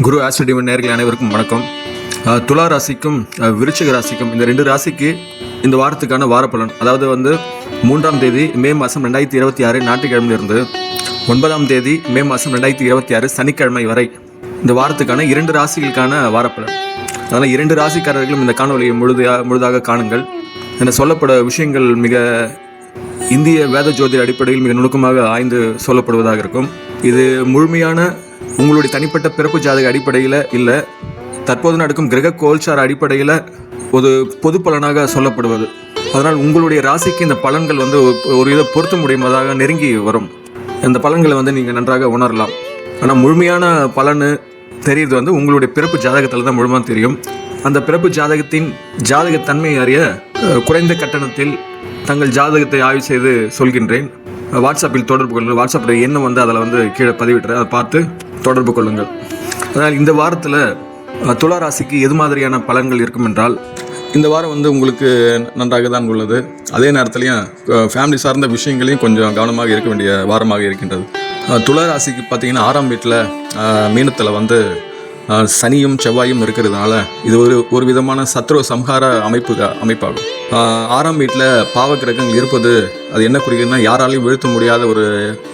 குரு ஆஸ்ட்ரோடிவன் நேயர்கள் அனைவருக்கும் வணக்கம். துலா ராசிக்கும் விருச்சிக ராசிக்கும் இந்த ரெண்டு ராசிக்கு இந்த வாரத்துக்கான வாரப்பலன், அதாவது 3ஆம் தேதி மே மாதம் 2026 ஞாயிற்றுக்கிழமையிலிருந்து 9ஆம் தேதி மே மாதம் 2026 சனிக்கிழமை வரை இந்த வாரத்துக்கான 2 ராசிகளுக்கான வாரப்பலன். அதனால் 2 ராசிக்காரர்களும் இந்த காணொலியை முழுதாக காணுங்கள். என சொல்லப்பட விஷயங்கள் மிக இந்திய வேத ஜோதிட அடிப்படையில் மிக நுணுக்கமாக ஆய்ந்து சொல்லப்படுவதாக இருக்கும். இது முழுமையான உங்களுடைய தனிப்பட்ட பிறப்பு ஜாதக அடிப்படையில் இல்லை, தற்போது நடக்கும் கிரக கோல்சார அடிப்படையில் ஒரு பொது பலனாக சொல்லப்படுவது. அதனால் உங்களுடைய ராசிக்கு இந்த பலன்கள் ஒரு வித பொருத்த முடியுமதாக நெருங்கி வரும். இந்த பலன்களை நீங்கள் நன்றாக உணரலாம். ஆனால் முழுமையான பலன் தெரியுது உங்களுடைய பிறப்பு ஜாதகத்தில் தான் முழுமையாக தெரியும். அந்த பிறப்பு ஜாதகத்தின் ஜாதகத்தன்மையை அறிய குறைந்த கட்டணத்தில் தங்கள் ஜாதகத்தை ஆய்வு செய்து சொல்கின்றேன். வாட்ஸ்அப்பில் தொடர்பு கொள்ளுங்கள். வாட்ஸ்அப்பில் எண்ணம் அதில் கீழே பதிவிட்டுறேன், அதை பார்த்து தொடர்பு கொள்ளுங்கள். அதனால் இந்த வாரத்தில் துலா ராசிக்கு எது மாதிரியான பலன்கள் இருக்கும் என்றால், இந்த வாரம் உங்களுக்கு நன்றாக தான் உள்ளது. அதே நேரத்துலையும் ஃபேமிலி சார்ந்த விஷயங்களையும் கொஞ்சம் கவனமாக இருக்க வேண்டிய வாரமாக இருக்கின்றது. துலா ராசிக்கு பார்த்திங்கன்னா 6ஆம் வீட்டில் மீனத்தில் சனியும் செவ்வாயும் இருக்கிறதுனால இது ஒரு விதமான சத்ரு சம்ஹார அமைப்பாகும். 6ஆம் வீட்டில் பாவ கிரகங்கள் இருப்பது அது என்ன குறிக்குதுன்னா, யாராலையும் வீழ்த்த முடியாத ஒரு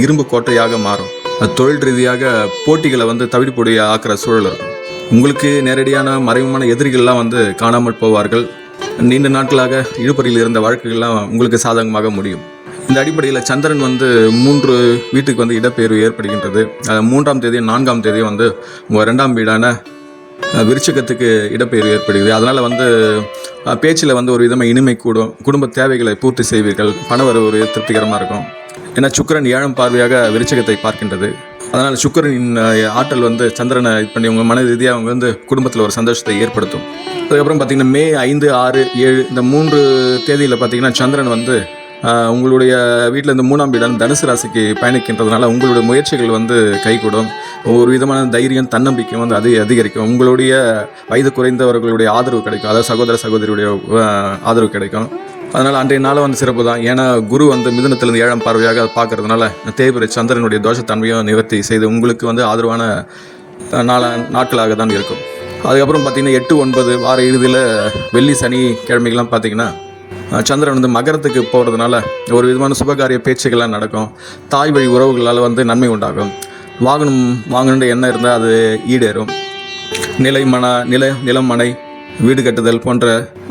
இரும்பு கோட்டையாக மாறும். அது தொழில் ரீதியாக போட்டிகளை தவிடுபொடியை ஆக்கிற சூழல் இருக்கும். உங்களுக்கு நேரடியான மறைமுகமான எதிரிகள்லாம் காணாமல் போவார்கள். நீண்ட நாட்களாக இழுபறியில் இருந்த வழக்குகள்லாம் உங்களுக்கு சாதகமாக முடியும். இந்த அடிப்படையில் சந்திரன் 3 வீட்டுக்கு இடப்பெயர்வு ஏற்படுகின்றது. 3ஆம் தேதி 4ஆம் தேதி உங்கள் 2ஆம் வீடான விருச்சிகத்துக்கு இடப்பெயர்வு ஏற்படுகிறது. அதனால் பேச்சில் ஒரு விதமாக இனிமை கூடும். குடும்ப தேவைகளை பூர்த்தி செய்வீர்கள். பணவரவு ஒரு திருப்திகரமாக இருக்கும். ஏன்னா சுக்கிரன் 7ஆம் பார்வையாக விருச்சிகத்தை பார்க்கின்றது. அதனால் சுக்கிரனின் ஆற்றல் சந்திரனை இது பண்ணி உங்கள் மன ரீதியாக அவங்க குடும்பத்தில் ஒரு சந்தோஷத்தை ஏற்படுத்தும். அதுக்கப்புறம் பார்த்திங்கன்னா மே 5, 6, 7 இந்த 3 தேதியில் பார்த்திங்கன்னா சந்திரன் உங்களுடைய வீட்டில் இந்த 3ஆம் வீடான தனுசு ராசிக்கு பயணிக்கின்றதுனால உங்களுடைய முயற்சிகள் கைகூடும். ஒரு விதமான தைரியம், தன்னம்பிக்கை அதிகரிக்கும். உங்களுடைய வயது குறைந்தவர்களுடைய ஆதரவு கிடைக்கும். அதாவது சகோதர சகோதரியுடைய ஆதரவு கிடைக்கும். அதனால் அன்றைய நாள் சிறப்பு தான். ஏன்னா குரு மிதுனத்திலிருந்து 7ஆம் பார்வையாக பார்க்கறதுனால தேய்பிரை சந்திரனுடைய தோஷத்தன்மையும் நிவர்த்தி செய்து உங்களுக்கு ஆதரவான நாட்களாக தான் இருக்கும். அதுக்கப்புறம் பார்த்திங்கன்னா 8, 9 வார இறுதியில் வெள்ளி சனி கிழமைகள்லாம் பார்த்திங்கன்னா சந்திரன் மகரத்துக்கு போகிறதுனால ஒரு விதமான சுபகாரிய பேச்சுகள்லாம் நடக்கும். தாய் வழி உறவுகளால் நன்மை உண்டாகும். வாகனம் வாங்கணுன்ற எண்ணம் இருந்தால் அது ஈடேறும். நிலம் மனை வீடு கட்டுதல் போன்ற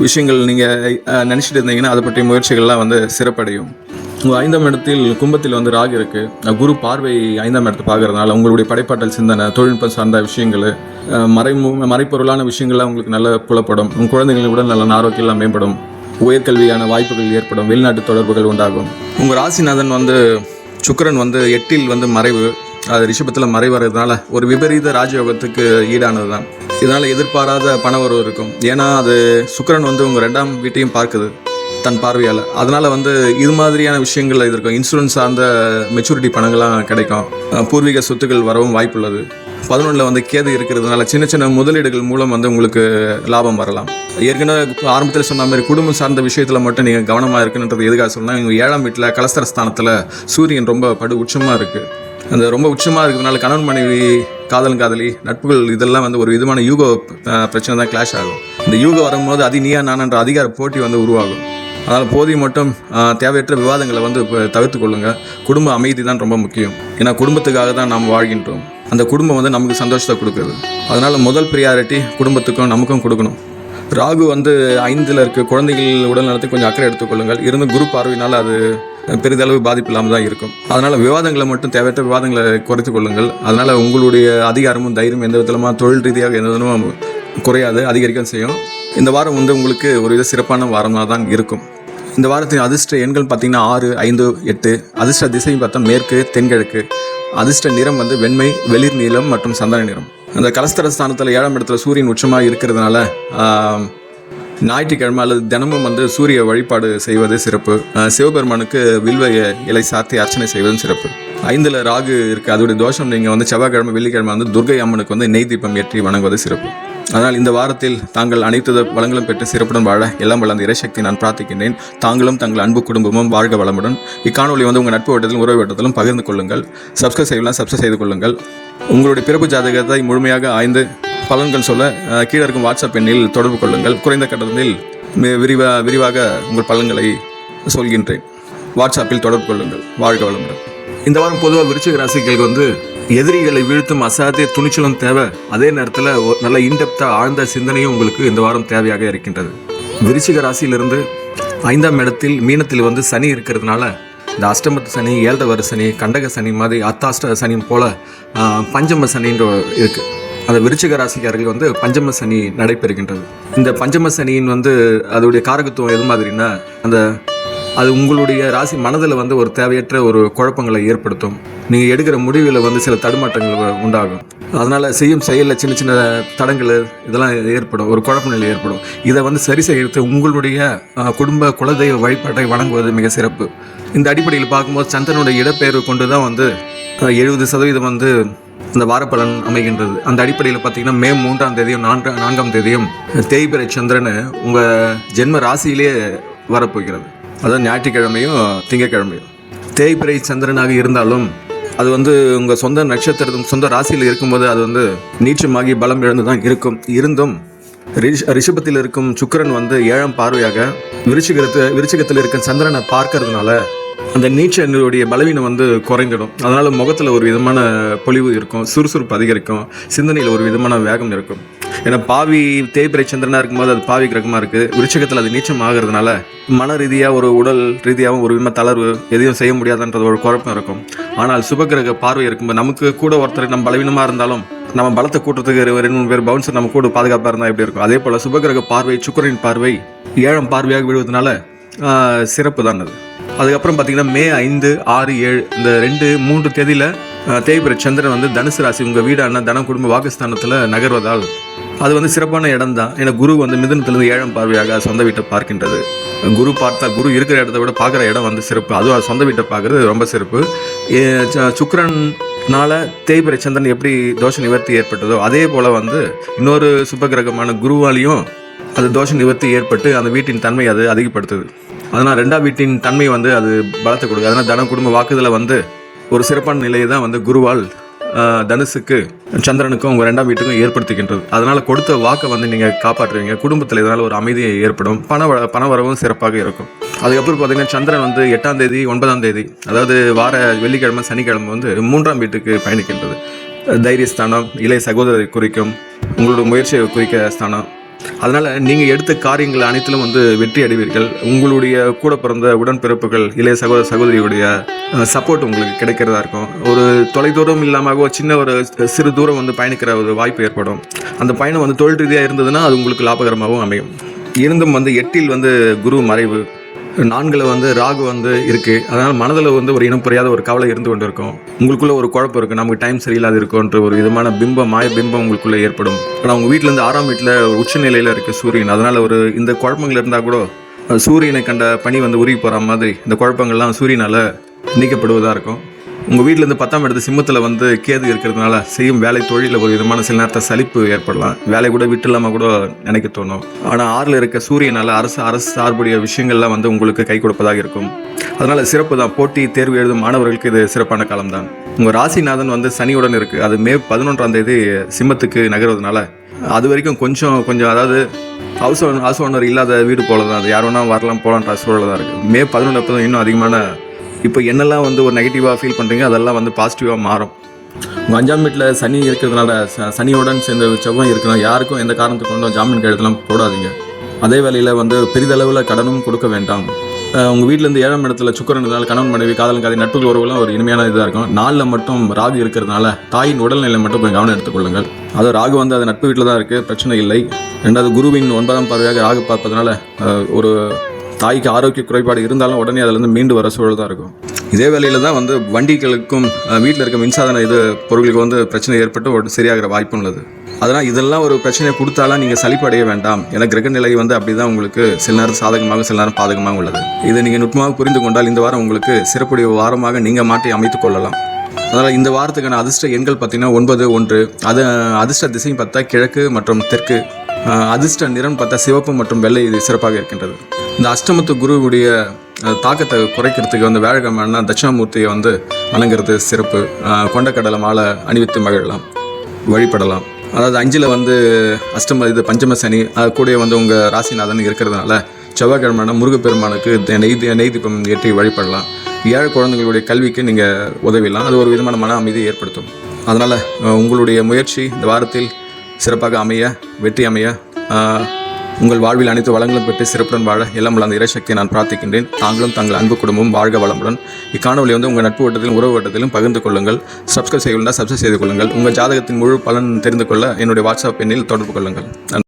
விஷயங்கள் நீங்கள் நினச்சிட்டு இருந்தீங்கன்னா அதை பற்றிய முயற்சிகள்லாம் சிறப்படையும். உங்கள் 5ஆம் இடத்தில் கும்பத்தில் ராகு இருக்குது. குரு பார்வை 5ஆம் இடத்தை பார்க்கறதுனால உங்களுடைய படைப்பாற்றல் சிந்தனை, தொழில்நுட்பம் சார்ந்த விஷயங்கள், மறைப்பொருளான விஷயங்கள்லாம் உங்களுக்கு நல்ல புலப்படும். உங்கள் குழந்தைகளின் உடல் நல்ல ஆரோக்கியம்லாம் மேம்படும். உயர்கல்வியான வாய்ப்புகள் ஏற்படும். வெளிநாட்டு தொடர்புகள் உண்டாகும். உங்கள் ராசிநாதன் சுக்கிரன் 8இல் மறைவு, அது ரிஷபத்தில் மறைவறதுனால ஒரு விபரீத ராஜயோகத்துக்கு ஈடானது தான். இதனால் எதிர்பாராத பணவரவு இருக்கும். ஏன்னா அது சுக்கிரன் உங்கள் 2ஆம் வீட்டையும் பார்க்குது தன் பார்வையால். அதனால் இது மாதிரியான விஷயங்கள் இது இருக்கும். இன்சூரன்ஸ் சார்ந்த மெச்சூரிட்டி பணங்கள்லாம் கிடைக்கும். பூர்வீக சொத்துக்கள் வரவும் வாய்ப்புள்ளது. 11ல் கேது இருக்கிறதுனால சின்ன சின்ன முதலீடுகள் மூலம் உங்களுக்கு லாபம் வரலாம். ஏற்கனவே ஆரம்பத்தில் சொன்ன மாதிரி குடும்பம் சார்ந்த விஷயத்தில் மட்டும் நீங்கள் கவனமாக இருக்குன்றது எதுக்காக சொன்னால், இவங்க 7ஆம் வீட்டில் கலஸ்தர ஸ்தானத்தில் சூரியன் ரொம்ப உச்சமாக இருக்குது. அந்த ரொம்ப உச்சமாக இருக்கிறதுனால கணவன் மனைவி, காதலி, நட்புகள் இதெல்லாம் ஒரு விதமான யூகோ பிரச்சனை தான் கிளாஷ் ஆகும். இந்த யூகம் வரும்போது நீயா நானன்ற அதிகார போட்டி உருவாகும். அதனால் போதிய மட்டும் தேவையற்ற விவாதங்களை தவிர்த்து கொள்ளுங்கள். குடும்ப அமைதி தான் ரொம்ப முக்கியம். ஏன்னா குடும்பத்துக்காக தான் நாம் வாழ்கின்றோம். அந்த குடும்பம் நமக்கு சந்தோஷத்தை கொடுக்குது. அதனால் முதல் ப்ரியாரிட்டி குடும்பத்துக்கும் நமக்கும் கொடுக்கணும். ராகு 5இல் இருக்க குழந்தைகள் உடல் நலத்தை கொஞ்சம் அக்கறை எடுத்துக்கொள்ளுங்கள். இருந்து குரு பார்வையினால் அது பெரிதளவு பாதிப்பு இல்லாமல் தான் இருக்கும். அதனால் விவாதங்களை மட்டும் தேவையற்ற விவாதங்களை குறைத்து கொள்ளுங்கள். அதனால் உங்களுடைய அதிகாரமும் தைரியம் எந்த விதமாக தொழில் ரீதியாக எந்த விதமும் குறையாது, அதிகரிக்க செய்யும். இந்த வாரம் உங்களுக்கு ஒரு வித சிறப்பான வாரமாக தான் இருக்கும். இந்த வாரத்தின் அதிர்ஷ்ட எண்கள் பார்த்திங்கன்னா 6, 5, 8. அதிர்ஷ்ட திசையும் பார்த்தா மேற்கு, தென்கிழக்கு. அதிர்ஷ்ட நிறம் வெண்மை, வெளிர் நீலம் மற்றும் சந்தன நிறம். அந்த கலஸ்தர ஸ்தானத்தில் 7ஆம் இடத்துல சூரியன் உச்சமாக இருக்கிறதுனால ஞாயிற்றுக்கிழமை அல்லது தினமும் சூரிய வழிபாடு செய்வது சிறப்பு. சிவபெருமானுக்கு வில்வ இலை சாத்தி அர்ச்சனை செய்வதும் சிறப்பு. 5இல் ராகு இருக்குது. அதோடைய தோஷம் நீங்கள் செவ்வாய்க்கிழமை, வெள்ளிக்கிழமை துர்கை அம்மனுக்கு நெய் தீபம் ஏற்றி வணங்குவது சிறப்பு. அதனால் இந்த வாரத்தில் தாங்கள் அனைத்து வளங்களும் பெற்று சிறப்புடன் வாழ எல்லாம் வளர்ந்த இறைசக்தி நான் பிரார்த்திக்கின்றேன். தாங்களும் தங்கள் அன்பு குடும்பமும் வாழ்க வளமுடன். இக்காணொலி வந்து உங்கள் நட்பு வட்டத்திலும் உறவு வட்டத்திலும் பகிர்ந்து கொள்ளுங்கள். சப்ஸ்கிரைப் செய்யலாம், சப்ஸ்கிரைப் செய்து கொள்ளுங்கள். உங்களுடைய பிறப்பு ஜாதகத்தை முழுமையாக ஆய்ந்து பலன்கள் சொல்ல கீழே இருக்கும் வாட்ஸ்அப் எண்ணில் தொடர்பு கொள்ளுங்கள். குறைந்த கட்டணத்தில் விரிவாக உங்கள் பலன்களை சொல்கின்றேன். வாட்ஸ்அப்பில் தொடர்பு கொள்ளுங்கள். வாழ்க வளமுடன். இந்த வாரம் பொதுவாக விருச்சிக ராசிகளுக்கு வந்து எதிரிகளை வீழ்த்தும் அசாத்திய துணிச்சலும் தேவை. அதே நேரத்தில் நல்ல இன்டெப்த்தாக ஆழ்ந்த சிந்தனையும் உங்களுக்கு இந்த வாரம் தேவையாக இருக்கின்றது. விருச்சிக ராசியிலிருந்து 5ஆம் இடத்தில் மீனத்தில் வந்து சனி இருக்கிறதுனால இந்த அஷ்டமத்து சனி, 7வது சனி, கண்டக சனி மாதிரி அத்தாஷ்ட சனி போல பஞ்சம சனின்ற இருக்குது. அந்த விருச்சிக ராசிக்காரர்கள் வந்து பஞ்சம சனி நடைபெறுகின்றது. இந்த பஞ்சம சனியின் வந்து அதோடைய காரகத்துவம் எது மாதிரின்னா, அது உங்களுடைய ராசி மனதில் வந்து ஒரு தேவையற்ற ஒரு குழப்பங்களை ஏற்படுத்தும். நீங்கள் எடுக்கிற முடிவில் வந்து சில தடுமாற்றங்கள் உண்டாகும். அதனால் செய்யும் செயலில் சின்ன சின்ன தடங்கள் இதெல்லாம் ஏற்படும், ஒரு குழப்ப நிலை ஏற்படும். இதை வந்து சரி செய்கிறது உங்களுடைய குடும்ப குலதெய்வ வழிபாட்டை வணங்குவது மிக சிறப்பு. இந்த அடிப்படையில் பார்க்கும்போது சந்திரனுடைய இடப்பெயர்வு கொண்டு தான் வந்து 70% வந்து இந்த வாரப்பலன் அமைகின்றது. அந்த அடிப்படையில் பார்த்தீங்கன்னா மே 3ஆம் தேதியும் 4ஆம் தேதியும் தேய்பிறை சந்திரன் உங்கள் ஜென்ம ராசியிலே வரப்போகிறது. அதாவது ஞாயிற்றுக்கிழமையும் திங்கக்கிழமையும் தேய்பிறை சந்திரனாக இருந்தாலும் அது வந்து உங்கள் சொந்த நட்சத்திரத்தும் சொந்த ராசியில் இருக்கும்போது அது வந்து நீச்சமாகி பலம் இழந்து தான் இருந்தும் ரிஷபத்தில் இருக்கும் சுக்கிரன் வந்து 7ஆம் பார்வையாக விருச்சிகத்தில் இருக்கும் சந்திரனை பார்க்கறதுனால அந்த நீச்சனுடைய பலவீனம் வந்து குறைந்துடும். அதனால் முகத்தில் ஒரு விதமான பொலிவு இருக்கும், சுறுசுறுப்பு அதிகரிக்கும், சிந்தனையில் ஒரு விதமான வேகம் இருக்கும். ஏன்னா பாவி தேய்பிறை சந்திரனாக இருக்கும்போது அது பாவி கிரகமாக இருக்குது. விருச்சிகத்தில் அது நீச்சம் ஆகிறதுனால மன ரீதியாக ஒரு உடல் ரீதியாகவும் ஒரு விதமாக தளர்வு, எதையும் செய்ய முடியாதுன்றது ஒரு குழப்பம் இருக்கும். ஆனால் சுபகிரக பார்வை இருக்கும்போது நமக்கு கூட ஒருத்தர் நம்ம பலவீனமாக இருந்தாலும் நம்ம பலத்தை கூட்டுறதுக்கு 2-3 பேர் பவுன்சர் நம்ம கூட பாதுகாப்பாக இருந்தால் எப்படி இருக்கும். அதே போல் சுபகிரக பார்வை சுக்கிரனின் பார்வை 7ஆம் பார்வையாக விழுவதனால சிறப்பு தான் அது. அதுக்கப்புறம் பார்த்தீங்கன்னா மே 5, 6, 7 இந்த 2-3 தேதியில் தேய்பிறை சந்திரன் வந்து தனுசு ராசி உங்கள் வீடான தனம் குடும்ப வாக்குஸ்தானத்தில் நகர்வதால் அது வந்து சிறப்பான இடம் தான். ஏன்னா குரு வந்து மிதுனத்திலிருந்து 7ஆம் பார்வையாக சொந்த வீட்டை பார்க்கின்றது. குரு பார்த்தா குரு இருக்கிற இடத்த விட பார்க்குற இடம் வந்து சிறப்பு. அதுவும் சொந்த வீட்டை பார்க்குறது ரொம்ப சிறப்பு. சுக்கிரனால தேய்பிறை சந்திரன் எப்படி தோஷ நிவர்த்தி ஏற்பட்டதோ அதே போல் வந்து இன்னொரு சுபகிரகமான குருவாலையும் அது தோஷ நிவர்த்தி ஏற்பட்டு அந்த வீட்டின் தன்மை அது அதிகப்படுத்துது. அதனால் 2ஆம் வீட்டின் தன்மை வந்து அது பலத்தை கொடுக்குது. அதனால் தன குடும்ப வாக்குதலை வந்து ஒரு சிறப்பான நிலையை தான் வந்து குருவால் தனுசுக்கு சந்திரனுக்கும் உங்கள் 2ஆம் வீட்டுக்கும் ஏற்படுத்துகின்றது. அதனால் கொடுத்த வாக்கை வந்து நீங்கள் காப்பாற்றுவீங்க. குடும்பத்தில் இதனால் ஒரு அமைதியை ஏற்படும், பணவரவும் சிறப்பாக இருக்கும். அதுக்கப்புறம் பார்த்தீங்கன்னா சந்திரன் வந்து 8ஆம் தேதி 9ஆம் தேதி அதாவது வார வெள்ளிக்கிழமை சனிக்கிழமை வந்து 3ஆம் வீட்டுக்கு பயணிக்கின்றது. தைரியஸ்தானம், இளைய சகோதரரை குறிக்கும், உங்களோட முயற்சியை குறிக்க ஸ்தானம். அதனால் நீங்கள் எடுத்த காரியங்கள் அனைத்திலும் வந்து வெற்றி அடைவீர்கள். உங்களுடைய கூட பிறந்த உடன்பிறப்புகள், இளைய சகோதரியுடைய சப்போர்ட் உங்களுக்கு கிடைக்கிறதா இருக்கும். ஒரு தொலைதூரம் இல்லாமல் சின்ன ஒரு சிறு தூரம் வந்து பயணிக்கிற ஒரு வாய்ப்பு ஏற்படும். அந்த பயணம் வந்து தொழில் ரீதியாக இருந்ததுன்னா அது உங்களுக்கு லாபகரமாகவும் அமையும். இருந்தும் வந்து 8இல் வந்து குரு மறைவு, 4ல் வந்து ராகு வந்து இருக்குது. அதனால் மனதில் வந்து ஒரு இனம் புரியாத ஒரு கவலை இருந்து கொண்டு இருக்கும். உங்களுக்குள்ளே ஒரு குழப்பம் இருக்குது, நமக்கு டைம் சரியில்லாத இருக்குன்ற ஒரு விதமான மாய பிம்பம் உங்களுக்குள்ளே ஏற்படும். ஆனால் உங்கள் வீட்டிலேருந்து 6ஆம் வீட்டில் உச்சநிலையில் இருக்குது சூரியன். அதனால் ஒரு இந்த குழப்பங்கள் இருந்தால் கூட சூரியனை கண்ட பனி வந்து உருகி போகிற மாதிரி இந்த குழப்பங்கள்லாம் சூரியனால் நீக்கப்படுவதாக இருக்கும். உங்கள் வீட்டிலேருந்து 10ஆம் இடத்து சிம்மத்தில் வந்து கேது இருக்கிறதுனால செய்யும் வேலை தொழிலில் ஒரு விதமான சில நேரத்தை சலிப்பு ஏற்படலாம். வேலை கூட விட்டு இல்லாமல் கூட நினைக்க தோணும். ஆனால் 6ல் இருக்க சூரியனால் அரசு சார்புடைய விஷயங்கள்லாம் வந்து உங்களுக்கு கை கொடுப்பதாக இருக்கும். அதனால் சிறப்பு தான். போட்டி தேர்வு எழுதும் மாணவர்களுக்கு இது சிறப்பான காலம்தான். உங்கள் ராசிநாதன் வந்து சனியுடன் இருக்குது. அது மே 11ஆம் தேதி சிம்மத்துக்கு நகர்வதனால அது வரைக்கும் கொஞ்சம் அதாவது ஹவுஸ் ஓனர் இல்லாத வீடு போல தான். அது யார் வேணால் வரலாம் போகலான்ற சூழல் தான் இருக்குது. மே 11 இன்னும் அதிகமான இப்போ என்னெல்லாம் வந்து ஒரு நெகட்டிவாக ஃபீல் பண்ணுறீங்க அதெல்லாம் வந்து பாசிட்டிவாக மாறும். உங்கள் 5ஆம் வீட்டில் சனி இருக்கிறதுனால சனியுடன் சேர்ந்த செவ்வாய் இருக்கணும். யாருக்கும் எந்த காரணத்துக்கு கொண்டும் ஜாமீன் கையெழுத்தெல்லாம் போடாதீங்க. அதே வேளையில் வந்து பெரிதளவில் கடனும் கொடுக்க வேண்டாம். உங்கள் வீட்டிலேருந்து 7ஆம் இடத்துல சுக்கிரன் இருந்தாலும் கணவன் மனைவி காதல் காதை நட்பு உறவுலாம் ஒரு இனிமையான இதாக இருக்கும். 4ல் மட்டும் ராகு இருக்கிறதுனால தாயின் உடல்நிலை மட்டும் கொஞ்சம் கவனம் எடுத்துக்கொள்ளுங்கள். அதுவும் ராகு வந்து அது நட்பு வீட்டில் தான் இருக்குது, பிரச்சனை இல்லை. 2வது குருவின் 9ஆம் பார்வையாக ராகு பார்ப்பதனால ஒரு தாய்க்கு ஆரோக்கிய குறைபாடு இருந்தாலும் உடனே அதிலேருந்து மீண்டு வர சூழல் தான் இருக்கும். இதே வேளையில் தான் வந்து வண்டிகளுக்கும் வீட்டில் இருக்க மின்சாதன பொருட்களுக்கு வந்து பிரச்சனை ஏற்பட்டு சரியாகிற வாய்ப்பு உள்ளது. அதனால் இதெல்லாம் ஒரு பிரச்சனையை கொடுத்தாலும் நீங்கள் சலிப்படைய வேண்டாம். ஏன்னா கிரக நிலை வந்து அப்படி தான் உங்களுக்கு சில நேரம் சாதகமாக சில நேரம் பாதகமாக உள்ளது. இதை நீங்கள் நுட்பமாக புரிந்து கொண்டால் இந்த வாரம் உங்களுக்கு சிறப்புடைய வாரமாக நீங்கள் மாற்றி அமைத்துக் கொள்ளலாம். அதனால் இந்த வாரத்துக்கான அதிர்ஷ்ட எண்கள் பார்த்திங்கன்னா 9, 1. அது அதிர்ஷ்ட திசையும் பார்த்தா கிழக்கு மற்றும் தெற்கு. அதிர்ஷ்ட நிறம் பார்த்தா சிவப்பு மற்றும் வெள்ளை. இது சிறப்பாக இருக்கின்றது. இந்த அஷ்டமத்து குருவுடைய தாக்கத்தை குறைக்கிறதுக்கு வந்து வியாழக்கிழமைனா தட்சிணாமூர்த்தியை வந்து வணங்குறது சிறப்பு. கொண்டக்கடலை மாலை அணிவித்து மகிழலாம், வழிபடலாம். அதாவது 5ல் வந்து அஷ்டம இது பஞ்சம சனி, அது கூட வந்து உங்கள் ராசிநாதன் இருக்கிறதுனால செவ்வாய்க்கிழமைனா முருகப்பெருமானுக்கு நெய் தீபம் ஏற்றி வழிபடலாம். ஏழை குழந்தைகளுடைய கல்விக்கு நீங்கள் உதவிடலாம். அது ஒரு விதமான மன அமைதியை ஏற்படுத்தும். அதனால் உங்களுடைய முயற்சி இந்த வாரத்தில் சிறப்பாக அமைய, வெற்றி அமைய, உங்கள் வாழ்வில் அனைத்து வளங்களும் பெற்று சிறப்புடன் வாழ எல்லாம் அந்த இறைசக்தியை நான் பிரார்த்திக்கின்றேன். தாங்களும் தங்கள் அன்பு குடும்பமும் வாழ்க வளமுடன். இக்காணொலி வந்து உங்கள் நட்பு வட்டத்திலும் உறவு வட்டத்திலும் பகிர்ந்து கொள்ளுங்கள். சப்ஸ்கிரைப் செய்து கொள்ளுங்கள். உங்கள் ஜாதகத்தின் முழு பலன் தெரிந்து கொள்ள என்னுடைய வாட்ஸ்அப் எண்ணில் தொடர்பு கொள்ளுங்கள்.